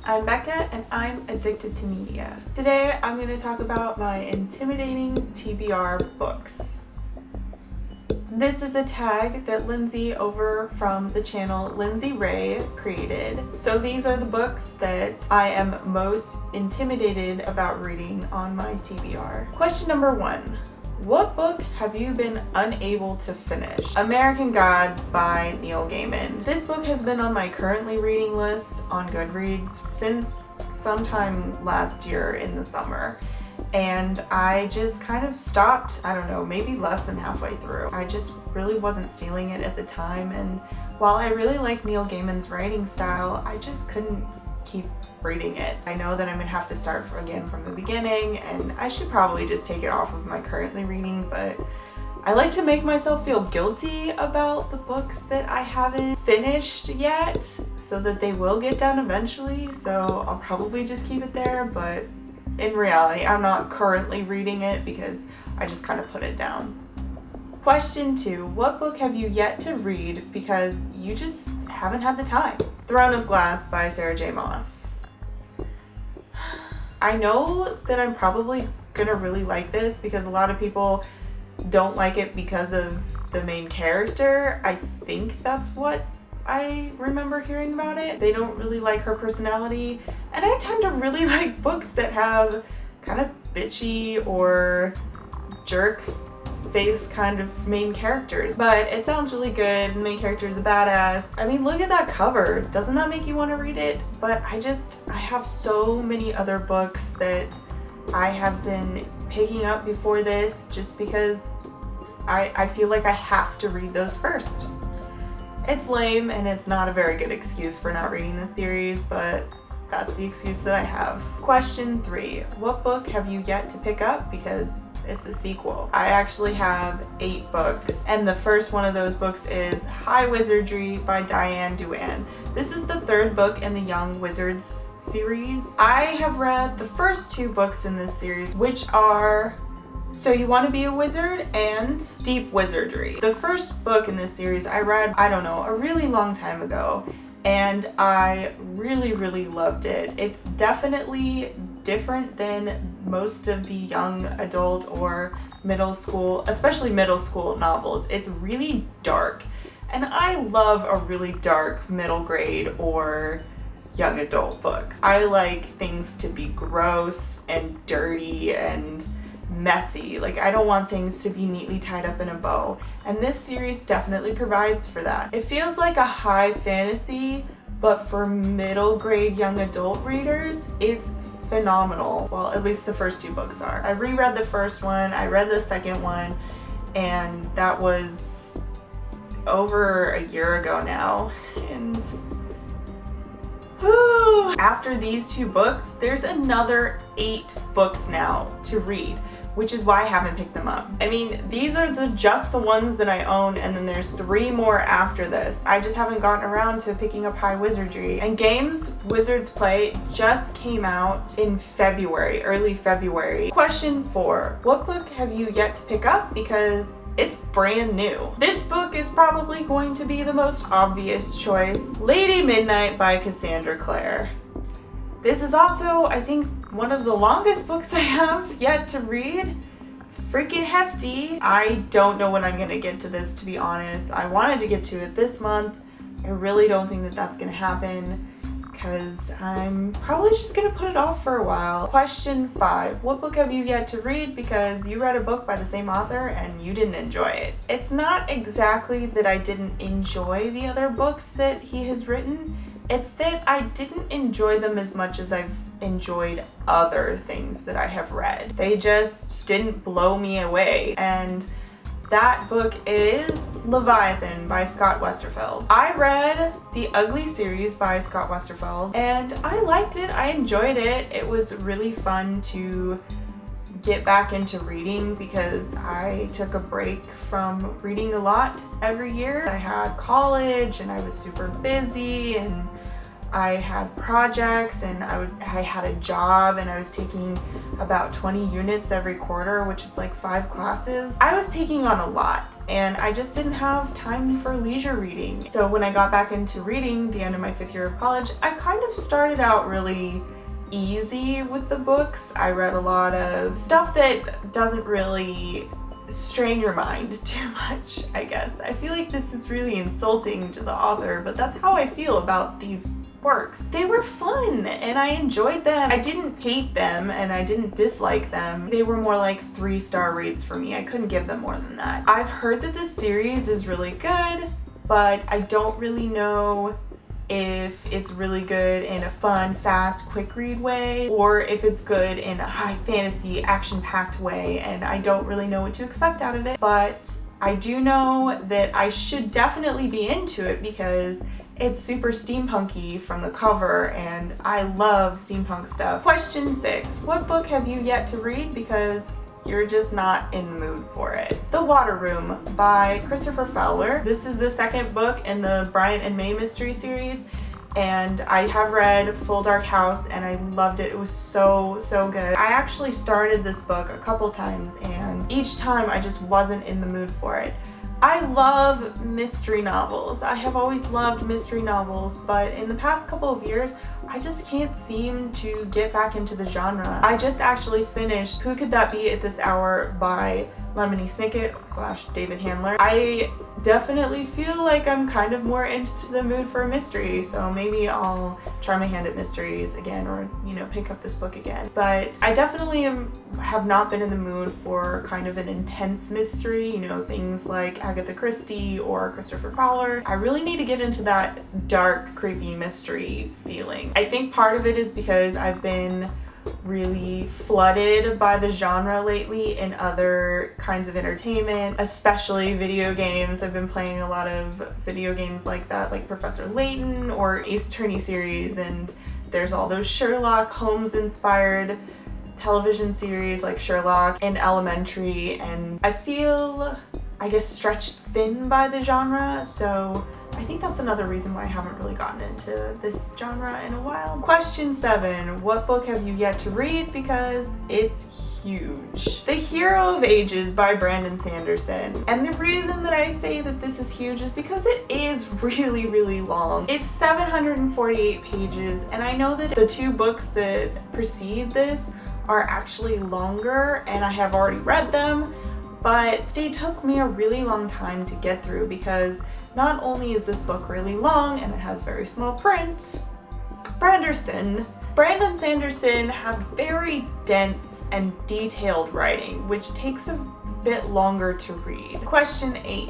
I'm Becca and I'm addicted to media. Today I'm going to talk about my Intimidating TBR Books. This is a tag that Lindsey over from the channel Lindsey created. So these are the books that I am most intimidated about reading on my TBR. Question number 1. What book have you been unable to finish? American Gods by Neil Gaiman. This book has been on my currently reading list on Goodreads since sometime last year in the summer. And I just kind of stopped, I don't know, maybe less than halfway through. I just really wasn't feeling it at the time. And while I really like Neil Gaiman's writing style, I just couldn't keep reading it. I know that I'm gonna have to start again from the beginning, and I should probably just take it off of my currently reading, but I like to make myself feel guilty about the books that I haven't finished yet so that they will get done eventually. So I'll probably just keep it there, but in reality I'm not currently reading it because I just kind of put it down. Question 2. What book have you yet to read because you just haven't had the time? Throne of Glass by Sarah J. Maas. I know that I'm probably gonna really like this because a lot of people don't like it because of the main character. I think that's what I remember hearing about it. They don't really like her personality, and I tend to really like books that have kind of bitchy or jerk face kind of main characters. But it sounds really good. The main character is a badass. I mean, look at that cover. Doesn't that make you want to read it? But I have so many other books that I have been picking up before this just because I feel like I have to read those first. It's lame and it's not a very good excuse for not reading this series, but that's the excuse that I have. Question 3. What book have you yet to pick up because it's a sequel? I actually have 8 books, and the first one of those books is High Wizardry by Diane Duane. This is the 3rd book in the Young Wizards series. I have read the first 2 books in this series, which are So You Want to Be a Wizard and Deep Wizardry. The first book in this series I read, I don't know, a really long time ago, and I really loved it. It's definitely different than most of the young adult or middle school, especially middle school novels. It's really dark, and I love a really dark middle grade or young adult book. I like things to be gross and dirty and messy. Like, I don't want things to be neatly tied up in a bow, and this series definitely provides for that. It feels like a high fantasy, but for middle grade young adult readers, it's phenomenal. Well, at least the first 2 books are. I reread the first one, I read the second one, and that was over a year ago now. And after these 2 books, there's another 8 books now to read, which is why I haven't picked them up. I mean, these are just the ones that I own, and then there's 3 more after this. I just haven't gotten around to picking up High Wizardry. And Games Wizards Play just came out in February, early February. Question 4. What book have you yet to pick up because it's brand new? This book is probably going to be the most obvious choice. Lady Midnight by Cassandra Clare. This is also, I think, one of the longest books I have yet to read. It's freaking hefty. I don't know when I'm gonna get to this, to be honest. I wanted to get to it this month. I really don't think that that's gonna happen because I'm probably just gonna put it off for a while. Question 5. What book have you yet to read because you read a book by the same author and you didn't enjoy it? It's not exactly that I didn't enjoy the other books that he has written. It's that I didn't enjoy them as much as I've enjoyed other things that I have read. They just didn't blow me away. And that book is Leviathan by Scott Westerfeld. I read the Ugly series by Scott Westerfeld, and I liked it. I enjoyed it. It was really fun to get back into reading because I took a break from reading a lot every year. I had college and I was super busy, and I had projects and I had a job and I was taking about 20 units every quarter, which is like 5 classes. I was taking on a lot and I just didn't have time for leisure reading. So when I got back into reading the end of my 5th year of college, I kind of started out really easy with the books. I read a lot of stuff that doesn't really strain your mind too much, I guess. I feel like this is really insulting to the author, but that's how I feel about these works. They were fun and I enjoyed them. I didn't hate them and I didn't dislike them. They were more like 3-star reads for me. I couldn't give them more than that. I've heard that this series is really good, but I don't really know if it's really good in a fun, fast, quick read way, or if it's good in a high fantasy, action-packed way, and I don't really know what to expect out of it. But I do know that I should definitely be into it because it's super steampunky from the cover, and I love steampunk stuff. Question 6. What book have you yet to read because you're just not in the mood for it? The Water Room by Christopher Fowler. This is the 2nd book in the Bryant and May mystery series, and I have read Full Dark House and I loved it. It was so good. I actually started this book a couple times and each time I just wasn't in the mood for it. I love mystery novels. I have always loved mystery novels, but in the past couple of years, I just can't seem to get back into the genre. I just actually finished Who Could That Be at This Hour by Lemony Snicket / David Handler. I definitely feel like I'm kind of more into the mood for a mystery, so maybe I'll try my hand at mysteries again, or pick up this book again. But I definitely have not been in the mood for kind of an intense mystery, things like Agatha Christie or Christopher Fowler. I really need to get into that dark, creepy mystery feeling. I think part of it is because I've been really flooded by the genre lately in other kinds of entertainment, especially video games. I've been playing a lot of video games like that, like Professor Layton or Ace Attorney series, and there's all those Sherlock Holmes inspired television series like Sherlock and Elementary, and I feel, I guess, stretched thin by the genre, so I think that's another reason why I haven't really gotten into this genre in a while. Question 7. What book have you yet to read because it's huge? The Hero of Ages by Brandon Sanderson. And the reason that I say that this is huge is because it is really long. It's 748 pages, and I know that the 2 books that precede this are actually longer and I have already read them, but they took me a really long time to get through because not only is this book really long and it has very small print, Brandon Sanderson has very dense and detailed writing, which takes a bit longer to read. Question 8.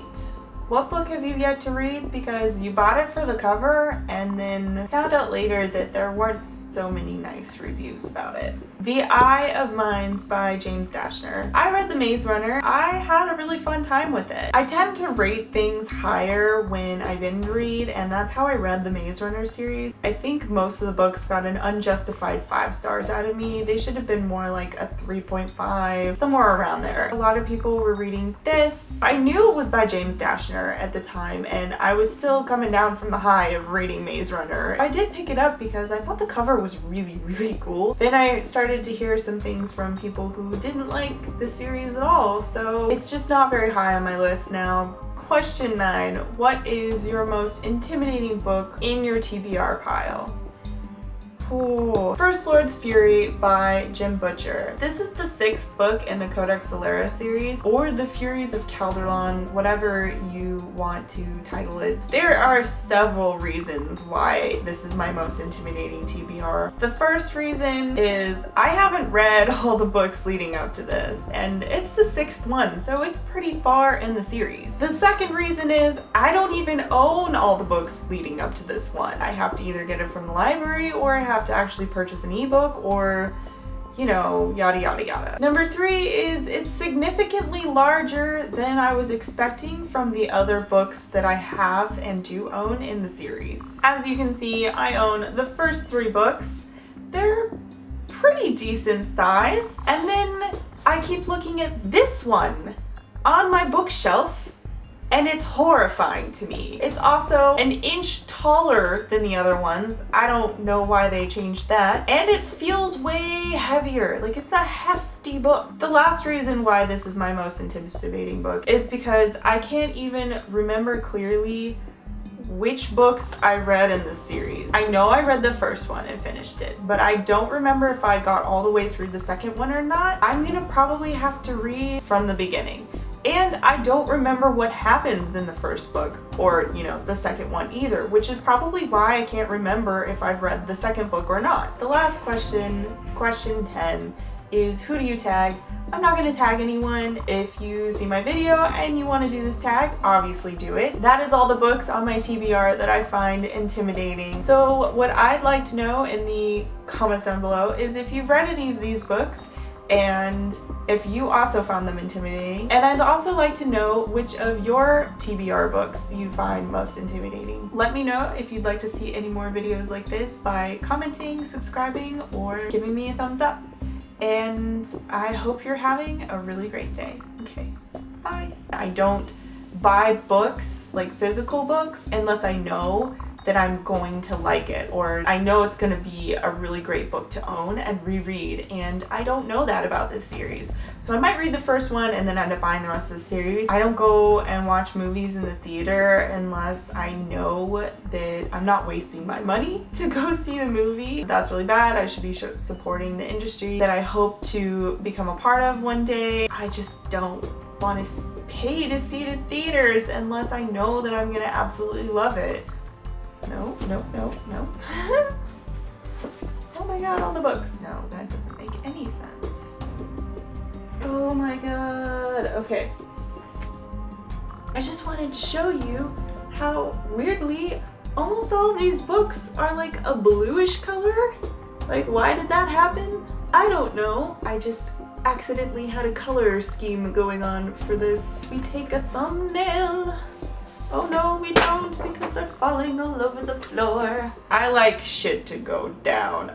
What book have you yet to read because you bought it for the cover and then found out later that there weren't so many nice reviews about it? The Eye of Mines by James Dashner. I read The Maze Runner. I had a really fun time with it. I tend to rate things higher when I binge read, and that's how I read the Maze Runner series. I think most of the books got an unjustified 5 stars out of me. They should have been more like a 3.5, somewhere around there. A lot of people were reading this. I knew it was by James Dashner at the time, and I was still coming down from the high of reading Maze Runner. I did pick it up because I thought the cover was really cool. Then I started to hear some things from people who didn't like the series at all, so it's just not very high on my list now. Question 9. What is your most intimidating book in your TBR pile? First Lord's Fury by Jim Butcher. This is the 6th book in the Codex Alera series, or the Furies of Calderon, whatever you want to title it. There are several reasons why this is my most intimidating TBR. The first reason is I haven't read all the books leading up to this, and it's the 6th one, so it's pretty far in the series. The second reason is I don't even own all the books leading up to this one. I have to either get it from the library, or I have to actually purchase an ebook, or yada. Number 3 is it's significantly larger than I was expecting from the other books that I have and do own in the series. As you can see, I own the first 3 books. They're pretty decent size, and then I keep looking at this one on my bookshelf, and it's horrifying to me. It's also an inch taller than the other ones. I don't know why they changed that. And it feels way heavier. Like, it's a hefty book. The last reason why this is my most intimidating book is because I can't even remember clearly which books I read in this series. I know I read the first one and finished it, but I don't remember if I got all the way through the second one or not. I'm gonna probably have to read from the beginning. And I don't remember what happens in the first book or, you know, the second one either, which is probably why I can't remember if I've read the second book or not. The last question, question 10, is who do you tag? I'm not going to tag anyone. If you see my video and you want to do this tag, obviously do it. That is all the books on my TBR that I find intimidating. So what I'd like to know in the comments down below is if you've read any of these books and if you also found them intimidating. And I'd also like to know which of your TBR books you find most intimidating. Let me know if you'd like to see any more videos like this by commenting, subscribing, or giving me a thumbs up. And I hope you're having a really great day. Okay, bye. I don't buy books, like physical books, unless I know that I'm going to like it, or I know it's gonna be a really great book to own and reread, and I don't know that about this series. So I might read the first one and then end up buying the rest of the series. I don't go and watch movies in the theater unless I know that I'm not wasting my money to go see the movie. That's really bad. I should be supporting the industry that I hope to become a part of one day. I just don't want to pay to see it in theaters unless I know that I'm gonna absolutely love it. No, no, no, no. Oh my god, all the books. No, that doesn't make any sense. Oh my god. Okay. I just wanted to show you how weirdly almost all of these books are like a bluish color. Like, why did that happen? I don't know. I just accidentally had a color scheme going on for this. We take a thumbnail. Oh no, we don't, because they're falling all over the floor. I like shit to go down.